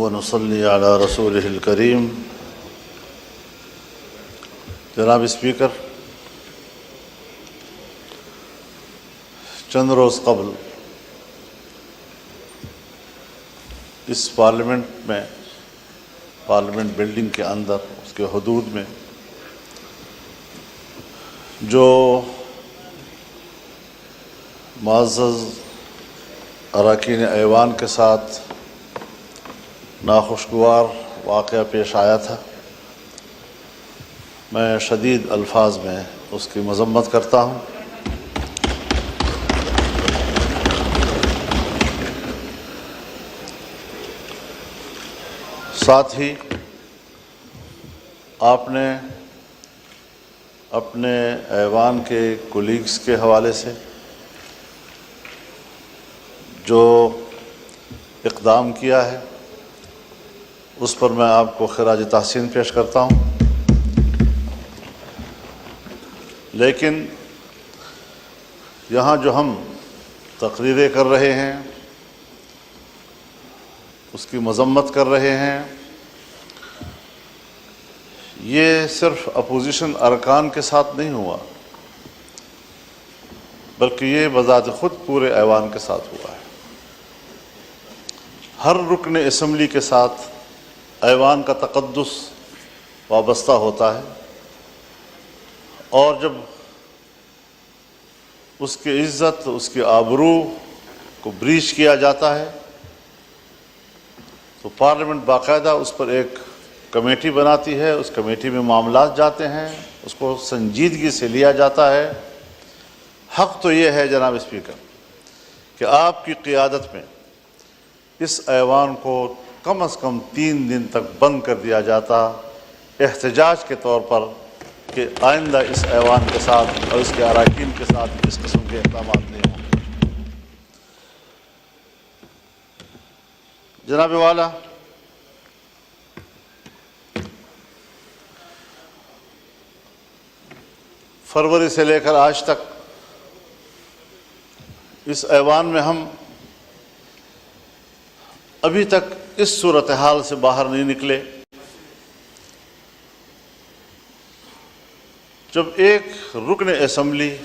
ونصلي على رسوله الكريم۔ جناب اسپیکر، چند روز قبل اس پارلیمنٹ میں، پارلیمنٹ بلڈنگ کے اندر، اس کے حدود میں جو معزز اراکین ایوان کے ساتھ ناخوشگوار واقعہ پیش آیا تھا، میں شدید الفاظ میں اس کی مذمت کرتا ہوں۔ ساتھ ہی آپ نے اپنے ایوان کے کولیگز کے حوالے سے جو اقدام کیا ہے اس پر میں آپ کو خراج تحسین پیش کرتا ہوں، لیکن یہاں جو ہم تقریریں کر رہے ہیں، اس کی مذمت کر رہے ہیں، یہ صرف اپوزیشن ارکان کے ساتھ نہیں ہوا، بلکہ یہ بذات خود پورے ایوان کے ساتھ ہوا ہے۔ ہر رکن اسمبلی کے ساتھ ایوان کا تقدس وابستہ ہوتا ہے، اور جب اس کی عزت، اس کی آبرو کو بریچ کیا جاتا ہے تو پارلیمنٹ باقاعدہ اس پر ایک کمیٹی بناتی ہے، اس کمیٹی میں معاملات جاتے ہیں، اس کو سنجیدگی سے لیا جاتا ہے۔ حق تو یہ ہے جناب اسپیکر کہ آپ کی قیادت میں اس ایوان کو کم از کم 3 دن تک بند کر دیا جاتا احتجاج کے طور پر، کہ آئندہ اس ایوان کے ساتھ اور اس کے اراکین کے ساتھ اس قسم کے اقدامات نہیں ہوں۔ جناب والا، فروری سے لے کر آج تک اس ایوان میں ہم ابھی تک اس صورتحال سے باہر نہیں نکلے جب ایک رکن اسمبلی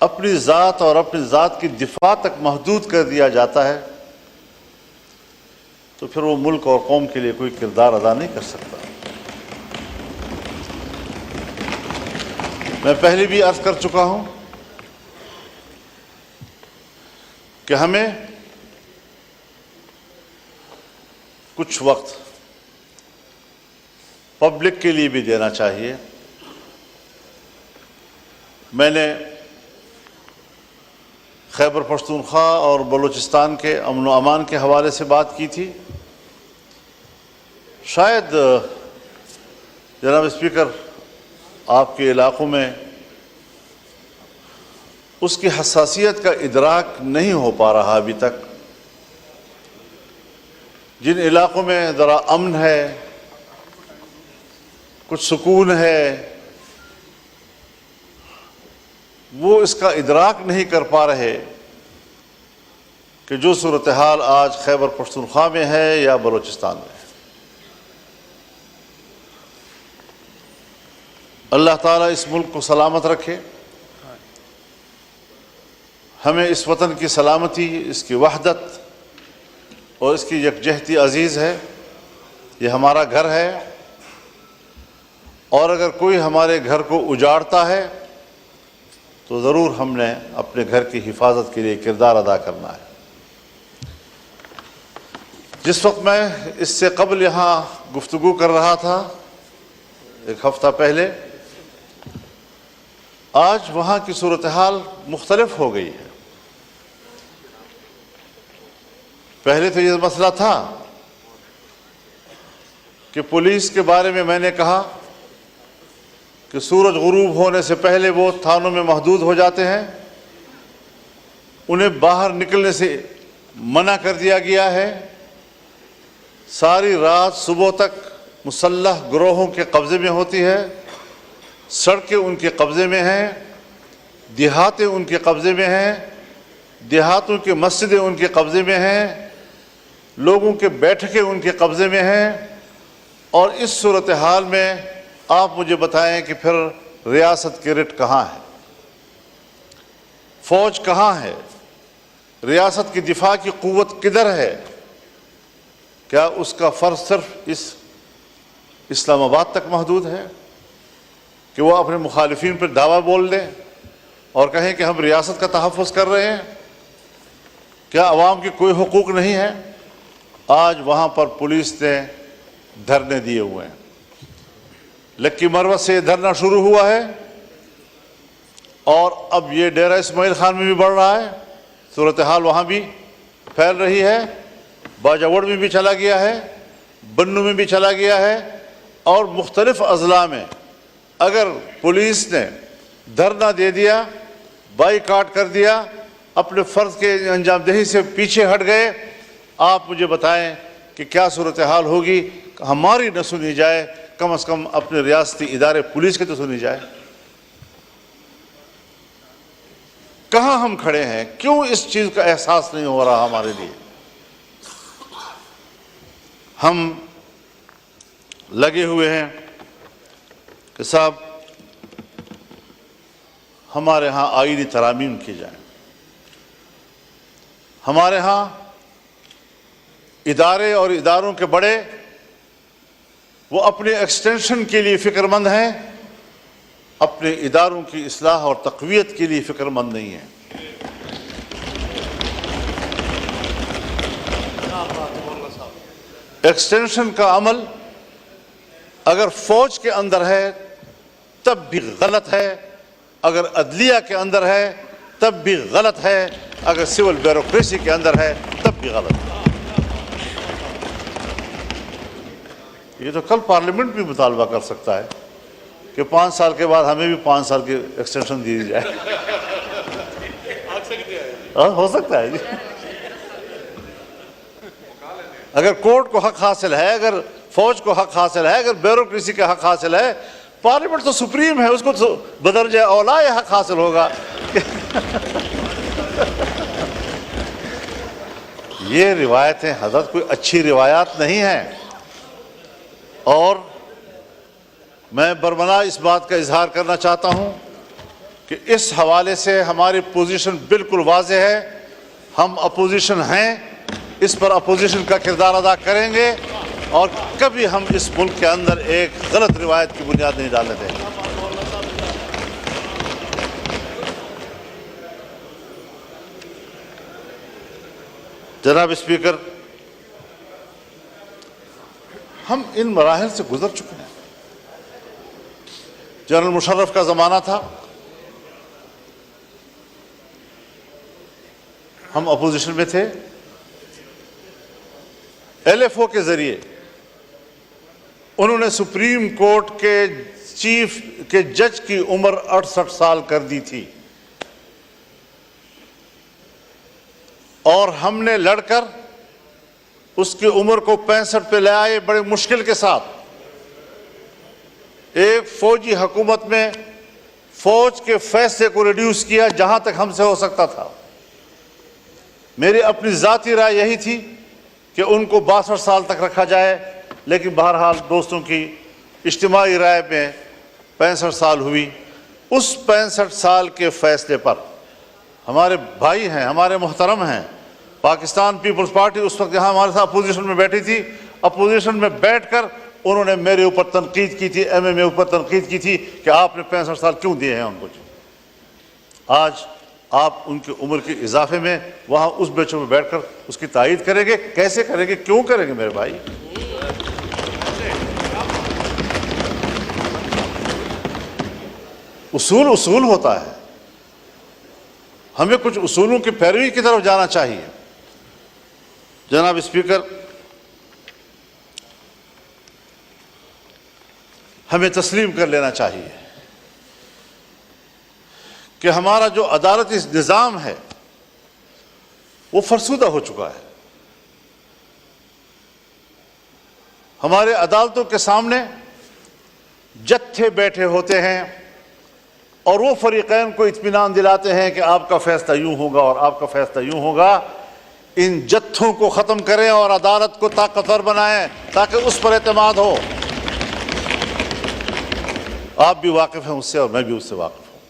اپنی ذات اور اپنی ذات کی دفاع تک محدود کر دیا جاتا ہے تو پھر وہ ملک اور قوم کے لیے کوئی کردار ادا نہیں کر سکتا۔ میں پہلے بھی عرض کر چکا ہوں کہ ہمیں کچھ وقت پبلک کے لیے بھی دینا چاہیے۔ میں نے خیبر پختونخوا اور بلوچستان کے امن و امان کے حوالے سے بات کی تھی۔ شاید جناب اسپیکر آپ کے علاقوں میں اس کی حساسیت کا ادراک نہیں ہو پا رہا ابھی تک۔ جن علاقوں میں ذرا امن ہے، کچھ سکون ہے، وہ اس کا ادراک نہیں کر پا رہے کہ جو صورتحال آج خیبر پختونخوا میں ہے یا بلوچستان میں ہے۔ اللہ تعالیٰ اس ملک کو سلامت رکھے، ہمیں اس وطن کی سلامتی، اس کی وحدت اور اس کی یکجہتی عزیز ہے۔ یہ ہمارا گھر ہے، اور اگر کوئی ہمارے گھر کو اجاڑتا ہے تو ضرور ہم نے اپنے گھر کی حفاظت کے لیے کردار ادا کرنا ہے۔ جس وقت میں اس سے قبل یہاں گفتگو کر رہا تھا، 1 ہفتہ پہلے، آج وہاں کی صورتحال مختلف ہو گئی ہے۔ پہلے تو یہ مسئلہ تھا کہ پولیس کے بارے میں نے کہا کہ سورج غروب ہونے سے پہلے وہ تھانوں میں محدود ہو جاتے ہیں، انہیں باہر نکلنے سے منع کر دیا گیا ہے، ساری رات صبح تک مسلح گروہوں کے قبضے میں ہوتی ہے، سڑکیں ان کے قبضے میں ہیں، دیہاتیں ان کے قبضے میں ہیں، دیہاتوں کی مسجدیں ان کے قبضے میں ہیں، لوگوں کے بیٹھکیں ان کے قبضے میں ہیں، اور اس صورتحال میں آپ مجھے بتائیں کہ پھر ریاست کی رٹ کہاں ہے، فوج کہاں ہے، ریاست کی دفاع کی قوت کدھر ہے؟ کیا اس کا فرض صرف اس اسلام آباد تک محدود ہے کہ وہ اپنے مخالفین پر دعویٰ بول دیں اور کہیں کہ ہم ریاست کا تحفظ کر رہے ہیں؟ کیا عوام کی کوئی حقوق نہیں ہے؟ آج وہاں پر پولیس نے دھرنے دیے ہوئے ہیں، لکی مروت سے یہ دھرنا شروع ہوا ہے اور اب یہ ڈیرہ اسماعیل خان میں بھی بڑھ رہا ہے، صورتحال وہاں بھی پھیل رہی ہے، باجوڑ میں بھی چلا گیا ہے، بنو میں بھی چلا گیا ہے، اور مختلف اضلاع میں اگر پولیس نے دھرنا دے دیا، بائیکاٹ کر دیا، اپنے فرض کے انجام دہی سے پیچھے ہٹ گئے، آپ مجھے بتائیں کہ کیا صورتحال ہوگی؟ ہماری نہ سنی جائے، کم از کم اپنے ریاستی ادارے پولیس کی تو سنی جائے۔ کہاں ہم کھڑے ہیں؟ کیوں اس چیز کا احساس نہیں ہو رہا ہمارے لیے؟ ہم لگے ہوئے ہیں کہ صاحب ہمارے ہاں آئینی ترامیم کی جائیں، ہمارے ہاں ادارے اور اداروں کے بڑے وہ اپنے ایکسٹینشن کے لیے فکر مند ہیں، اپنے اداروں کی اصلاح اور تقویت کے لیے فکر مند نہیں ہیں۔ ایکسٹینشن کا عمل اگر فوج کے اندر ہے تب بھی غلط ہے، اگر عدلیہ کے اندر ہے تب بھی غلط ہے، اگر سول بیوروکریسی کے اندر ہے تب بھی غلط ہے۔ یہ تو کل پارلیمنٹ بھی مطالبہ کر سکتا ہے کہ 5 سال کے بعد ہمیں بھی 5 سال کی ایکسٹینشن دی جائے۔ ہو سکتا ہے جی، اگر کورٹ کو حق حاصل ہے، اگر فوج کو حق حاصل ہے، اگر بیوروکریسی کا حق حاصل ہے، پارلیمنٹ تو سپریم ہے، اس کو تو بدرجہ اولا یہ حق حاصل ہوگا۔ یہ روایتیں حضرت کوئی اچھی روایات نہیں ہیں، اور میں برملا اس بات کا اظہار کرنا چاہتا ہوں کہ اس حوالے سے ہماری پوزیشن بالکل واضح ہے، ہم اپوزیشن ہیں، اس پر اپوزیشن کا کردار ادا کریں گے، اور کبھی ہم اس ملک کے اندر ایک غلط روایت کی بنیاد نہیں ڈالنے دیں گے۔ جناب اسپیکر، ہم ان مراحل سے گزر چکے ہیں۔ جنرل مشرف کا زمانہ تھا، ہم اپوزیشن میں تھے، ایل ایف او کے ذریعے انہوں نے سپریم کورٹ کے چیف کے جج کی عمر 68 سال کر دی تھی، اور ہم نے لڑ کر اس کی عمر کو 65 پہ لے آئے بڑے مشکل کے ساتھ۔ ایک فوجی حکومت میں فوج کے فیصلے کو ریڈیوس کیا جہاں تک ہم سے ہو سکتا تھا۔ میری اپنی ذاتی رائے یہی تھی کہ ان کو 62 سال تک رکھا جائے، لیکن بہرحال دوستوں کی اجتماعی رائے میں 65 سال ہوئی۔ اس 65 سال کے فیصلے پر ہمارے بھائی ہیں، ہمارے محترم ہیں، پاکستان پیپلز پارٹی اس وقت یہاں ہمارے ساتھ اپوزیشن میں بیٹھی تھی، اپوزیشن میں بیٹھ کر انہوں نے میرے اوپر تنقید کی تھی، ایم ایم اے اوپر تنقید کی تھی کہ آپ نے 65 سال کیوں دیے ہیں ان کو۔ آج آپ ان کی عمر کے اضافے میں وہاں اس بیچوں میں بیٹھ کر اس کی تائید کریں گے؟ کیسے کریں گے؟ کیوں کریں گے میرے بھائی؟ اصول ہوتا ہے، ہمیں کچھ اصولوں کی پیروی کی طرف جانا چاہیے۔ جناب اسپیکر، ہمیں تسلیم کر لینا چاہیے کہ ہمارا جو عدالتی نظام ہے وہ فرسودہ ہو چکا ہے۔ ہمارے عدالتوں کے سامنے جتھے بیٹھے ہوتے ہیں، اور وہ فریقین کو اطمینان دلاتے ہیں کہ آپ کا فیصلہ یوں ہوگا اور آپ کا فیصلہ یوں ہوگا، ان جتھوں کو ختم کریں اور عدالت کو طاقتور بنائیں تاکہ اس پر اعتماد ہو۔ آپ بھی واقف ہیں اس سے اور میں بھی اس سے واقف ہوں۔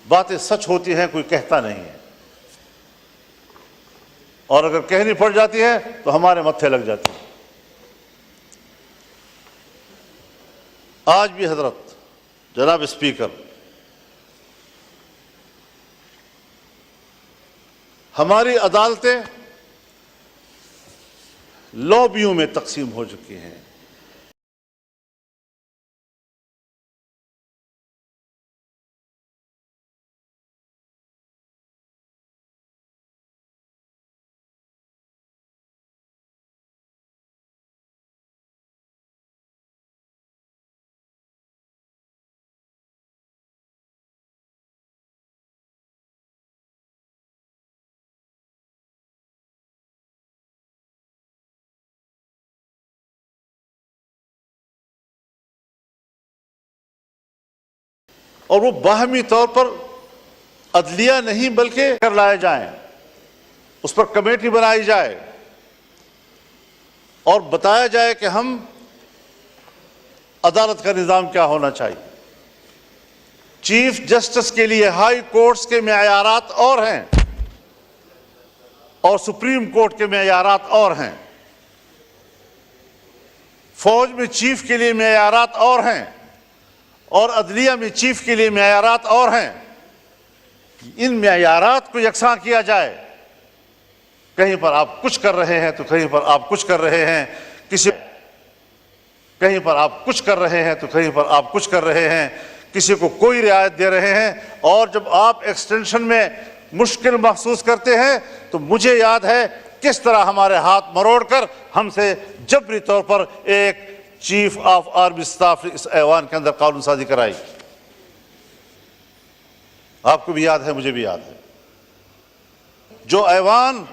باتیں سچ ہوتی ہیں، کوئی کہتا نہیں ہے، اور اگر کہنی پڑ جاتی ہے تو ہمارے متھے لگ جاتی ہے۔ آج بھی حضرت جناب اسپیکر، ہماری عدالتیں لابیوں میں تقسیم ہو چکی ہیں۔ اور وہ باہمی طور پر عدلیہ نہیں بلکہ کر لائے جائیں، اس پر کمیٹی بنائی جائے اور بتایا جائے کہ ہم عدالت کا نظام کیا ہونا چاہیے۔ چیف جسٹس کے لیے ہائی کورٹس کے معیارات اور ہیں اور سپریم کورٹ کے معیارات اور ہیں، فوج میں چیف کے لیے معیارات اور ہیں اور عدلیہ میں چیف کے لیے معیارات اور ہیں۔ ان معیارات کو یکساں کیا جائے۔ کہیں پر آپ کچھ کر رہے ہیں تو کہیں پر آپ کچھ کر رہے ہیں، کہیں پر آپ کچھ کر رہے ہیں تو کہیں پر آپ کچھ کر رہے ہیں، کسی کو کوئی رعایت دے رہے ہیں، اور جب آپ ایکسٹینشن میں مشکل محسوس کرتے ہیں تو مجھے یاد ہے کس طرح ہمارے ہاتھ مروڑ کر ہم سے جبری طور پر ایک چیف آف آرمی اسٹاف نے اس ایوان کے اندر قانون سازی کرائی۔ آپ کو بھی یاد ہے، مجھے بھی یاد ہے۔ جو ایوان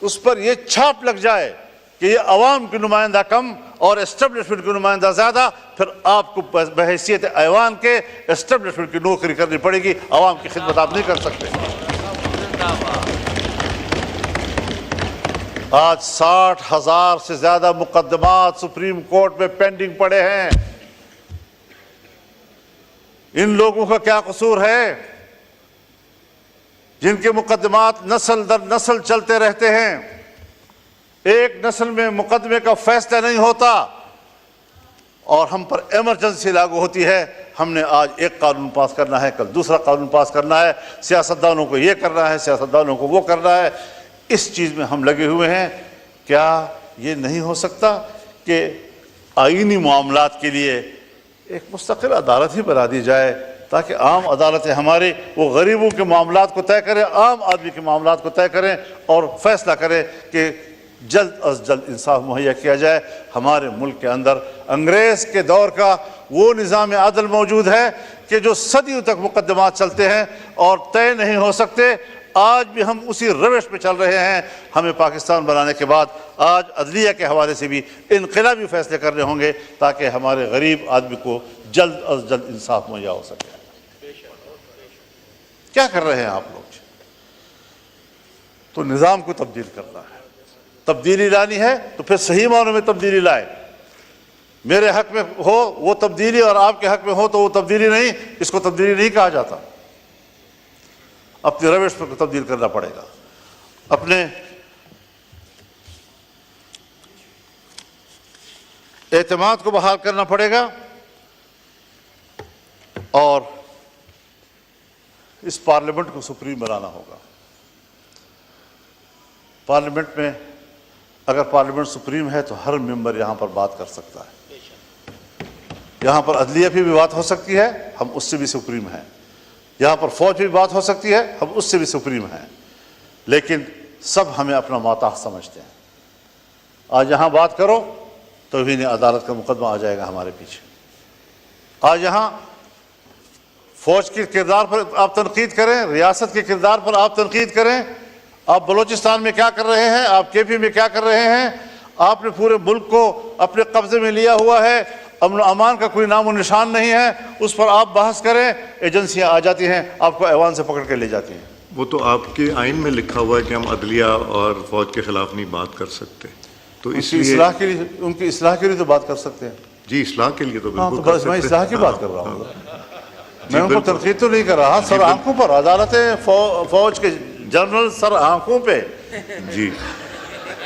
اس پر یہ چھاپ لگ جائے کہ یہ عوام کی نمائندہ کم اور اسٹیبلشمنٹ کی نمائندہ زیادہ، پھر آپ کو بحیثیت ایوان کے اسٹیبلشمنٹ کی نوکری کرنی پڑے گی، عوام کی خدمت آپ نہیں کر سکتے۔ آج 60,000 سے زیادہ مقدمات سپریم کورٹ میں پینڈنگ پڑے ہیں۔ ان لوگوں کا کیا قصور ہے جن کے مقدمات نسل در نسل چلتے رہتے ہیں؟ ایک نسل میں مقدمے کا فیصلہ نہیں ہوتا اور ہم پر ایمرجنسی لاگو ہوتی ہے۔ ہم نے آج ایک قانون پاس کرنا ہے، کل دوسرا قانون پاس کرنا ہے، سیاستدانوں کو یہ کرنا ہے، سیاستدانوں کو وہ کرنا ہے۔ اس چیز میں ہم لگے ہوئے ہیں۔ کیا یہ نہیں ہو سکتا کہ آئینی معاملات کے لیے ایک مستقل عدالت ہی بنا دی جائے تاکہ عام عدالتیں ہمارے وہ غریبوں کے معاملات کو طے کریں، عام آدمی کے معاملات کو طے کریں اور فیصلہ کریں کہ جلد از جلد انصاف مہیا کیا جائے۔ ہمارے ملک کے اندر انگریز کے دور کا وہ نظام عدل موجود ہے کہ جو صدیوں تک مقدمات چلتے ہیں اور طے نہیں ہو سکتے۔ آج بھی ہم اسی روش پہ چل رہے ہیں۔ ہمیں پاکستان بنانے کے بعد آج عدلیہ کے حوالے سے بھی انقلابی فیصلے کرنے ہوں گے تاکہ ہمارے غریب آدمی کو جلد از جلد انصاف مہیا ہو سکے۔ کیا کر رہے ہیں آپ لوگ؟ تو نظام کو تبدیل کرنا ہے، تبدیلی لانی ہے تو پھر صحیح معنوں میں تبدیلی لائے۔ میرے حق میں ہو وہ تبدیلی اور آپ کے حق میں ہو تو وہ تبدیلی نہیں، اس کو تبدیلی نہیں کہا جاتا۔ اپنی روش پر تبدیل کرنا پڑے گا، اپنے اعتماد کو بحال کرنا پڑے گا، اور اس پارلیمنٹ کو سپریم بنانا ہوگا۔ پارلیمنٹ میں اگر پارلیمنٹ سپریم ہے تو ہر ممبر یہاں پر بات کر سکتا ہے۔ یہاں پر عدلیہ بھی بات ہو سکتی ہے، ہم اس سے بھی سپریم ہیں۔ یہاں پر فوج بھی بات ہو سکتی ہے، ہم اس سے بھی سپریم ہیں، لیکن سب ہمیں اپنا ماتحت سمجھتے ہیں۔ آج یہاں بات کرو توہین عدالت کا مقدمہ آ جائے گا ہمارے پیچھے۔ آج یہاں فوج کے کردار پر آپ تنقید کریں، ریاست کے کردار پر آپ تنقید کریں، آپ بلوچستان میں کیا کر رہے ہیں، آپ کے پی میں کیا کر رہے ہیں، آپ نے پورے ملک کو اپنے قبضے میں لیا ہوا ہے، امن و امان کا کوئی نام و نشان نہیں ہے، اس پر آپ بحث کریں، ایجنسیاں آ جاتی ہیں، آپ کو ایوان سے پکڑ کے لے جاتی ہیں۔ وہ تو آپ کے آئین میں لکھا ہوا ہے کہ ہم عدلیہ اور فوج کے خلاف نہیں بات کر سکتے، تو اس لیے ان کی اصلاح کے لیے تو بات کر سکتے ہیں۔ جی اصلاح کے لیے تو ہاں، تو بالکل بس میں اصلاح کی بات کر رہا ہوں، میں ان کو بالکل۔ تنقید تو نہیں کر رہا، سر آنکھوں پر عدالتیں، فوج کے جنرل سر آنکھوں پہ، جی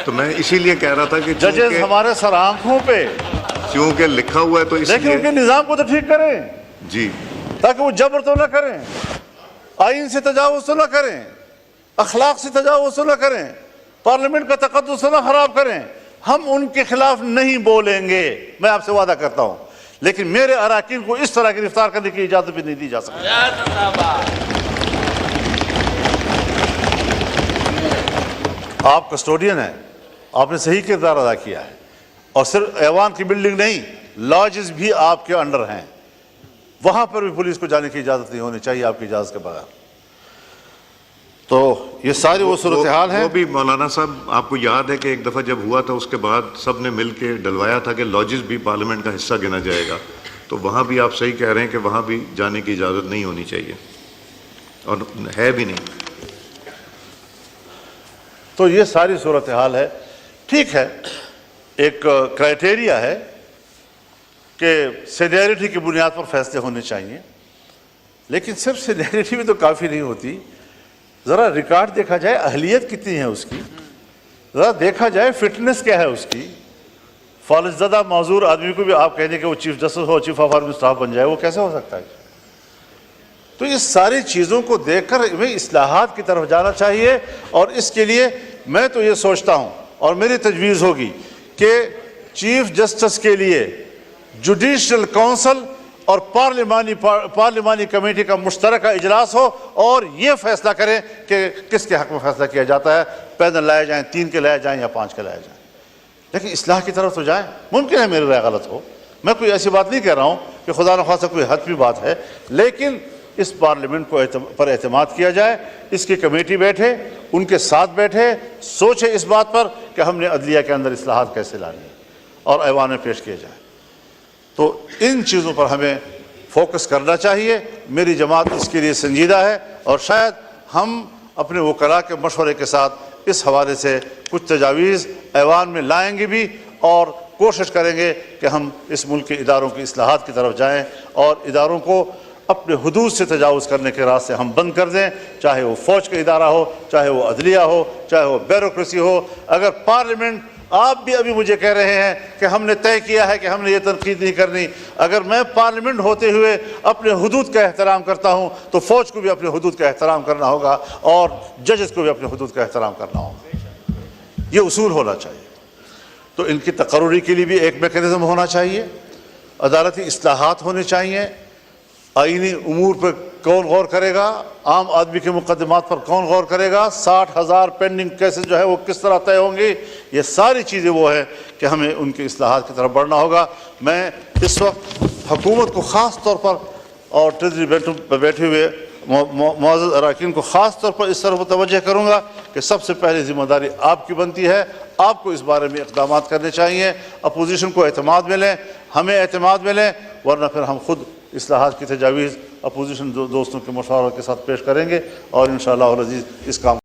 تو میں اسی لیے کہہ رہا تھا کہ ججز ہمارے سر آنکھوں پہ، چونکہ لکھا ہوا ہے تو اس لیکن ان کے لیے نظام کو تو ٹھیک کریں جی تاکہ وہ جبر تو نہ کریں، آئین سے تجاوز تو نہ کریں، اخلاق سے تجاوز تو نہ کریں، پارلیمنٹ کا تقدس تو نہ خراب کریں۔ ہم ان کے خلاف نہیں بولیں گے، میں آپ سے وعدہ کرتا ہوں، لیکن میرے اراکین کو اس طرح گرفتار کرنے کی اجازت بھی نہیں دی جا سکتی۔ آپ کسٹوڈین ہیں، آپ نے صحیح کردار ادا کیا ہے، اور صرف ایوان کی بلڈنگ نہیں، لاجز بھی آپ کے انڈر ہیں، وہاں پر بھی پولیس کو جانے کی اجازت نہیں ہونی چاہیے آپ کی اجازت کے بغیر۔ تو یہ ساری وہ صورتحال ہے۔ وہ بھی مولانا صاحب آپ کو یاد ہے کہ ایک دفعہ جب ہوا تھا اس کے بعد سب نے مل کے ڈلوایا تھا کہ لاجز بھی پارلیمنٹ کا حصہ گنا جائے گا، تو وہاں بھی آپ صحیح کہہ رہے ہیں کہ وہاں بھی جانے کی اجازت نہیں ہونی چاہیے، اور ہے بھی نہیں۔ تو یہ ساری صورتحال ہے۔ ٹھیک ہے، ایک کرائٹیریا ہے کہ سینیئرٹی کی بنیاد پر فیصلے ہونے چاہیے، لیکن صرف سینیئرٹی بھی تو کافی نہیں ہوتی، ذرا ریکارڈ دیکھا جائے، اہلیت کتنی ہے اس کی، ذرا دیکھا جائے فٹنس کیا ہے اس کی۔ فالج زدہ معذور آدمی کو بھی آپ کہیں کہ وہ چیف جسٹس ہو، چیف آف آرمی اسٹاف بن جائے، وہ کیسے ہو سکتا ہے؟ تو اس ساری چیزوں کو دیکھ کر ہمیں اصلاحات کی طرف جانا چاہیے، اور اس کے لیے میں تو یہ سوچتا ہوں اور میری تجویز ہوگی کہ چیف جسٹس کے لیے جوڈیشل کونسل اور پارلیمانی کمیٹی کا مشترکہ اجلاس ہو، اور یہ فیصلہ کریں کہ کس کے حق میں فیصلہ کیا جاتا ہے، پینل لائے جائیں، 3 کے لائے جائیں یا 5 کے لائے جائیں، لیکن اصلاح کی طرف تو جائیں۔ ممکن ہے میری رائے غلط ہو، میں کوئی ایسی بات نہیں کہہ رہا ہوں کہ خدا نخواستہ کوئی حتمی بات ہے، لیکن اس پارلیمنٹ کو پر اعتماد کیا جائے، اس کی کمیٹی بیٹھے، ان کے ساتھ بیٹھے، سوچے اس بات پر کہ ہم نے عدلیہ کے اندر اصلاحات کیسے لانی ہے، اور ایوان میں پیش کیے جائیں۔ تو ان چیزوں پر ہمیں فوکس کرنا چاہیے۔ میری جماعت اس کے لیے سنجیدہ ہے، اور شاید ہم اپنے وکلاء کے مشورے کے ساتھ اس حوالے سے کچھ تجاویز ایوان میں لائیں گے بھی، اور کوشش کریں گے کہ ہم اس ملک کے اداروں کی اصلاحات کی طرف جائیں، اور اداروں کو اپنے حدود سے تجاوز کرنے کے راستے ہم بند کر دیں، چاہے وہ فوج کا ادارہ ہو، چاہے وہ عدلیہ ہو، چاہے وہ بیوروکریسی ہو۔ اگر پارلیمنٹ، آپ بھی ابھی مجھے کہہ رہے ہیں کہ ہم نے طے کیا ہے کہ ہم نے یہ تنقید نہیں کرنی، اگر میں پارلیمنٹ ہوتے ہوئے اپنے حدود کا احترام کرتا ہوں تو فوج کو بھی اپنے حدود کا احترام کرنا ہوگا، اور ججز کو بھی اپنے حدود کا احترام کرنا ہوگا۔ یہ اصول ہونا چاہیے۔ تو ان کی تقرری کے لیے بھی ایک میکینزم ہونا چاہیے، عدالتی اصلاحات ہونے چاہیے، آئینی امور پر کون غور کرے گا، عام آدمی کے مقدمات پر کون غور کرے گا، 60,000 پینڈنگ کیسز جو ہے وہ کس طرح طے ہوں گے، یہ ساری چیزیں وہ ہیں کہ ہمیں ان کی اصلاحات کی طرف بڑھنا ہوگا۔ میں اس وقت حکومت کو خاص طور پر اور ٹریجری بینچوں پر بیٹھے ہوئے معزز اراکین کو خاص طور پر اس طرف متوجہ کروں گا کہ سب سے پہلے ذمہ داری آپ کی بنتی ہے، آپ کو اس بارے میں اقدامات کرنے چاہیے، اپوزیشن کو اعتماد میں لیں، ہمیں اعتماد میں لیں، ورنہ پھر ہم خود اصلاحات کی تجاویز اپوزیشن دوستوں کے مشوروں کے ساتھ پیش کریں گے، اور انشاءاللہ العزیز اس کام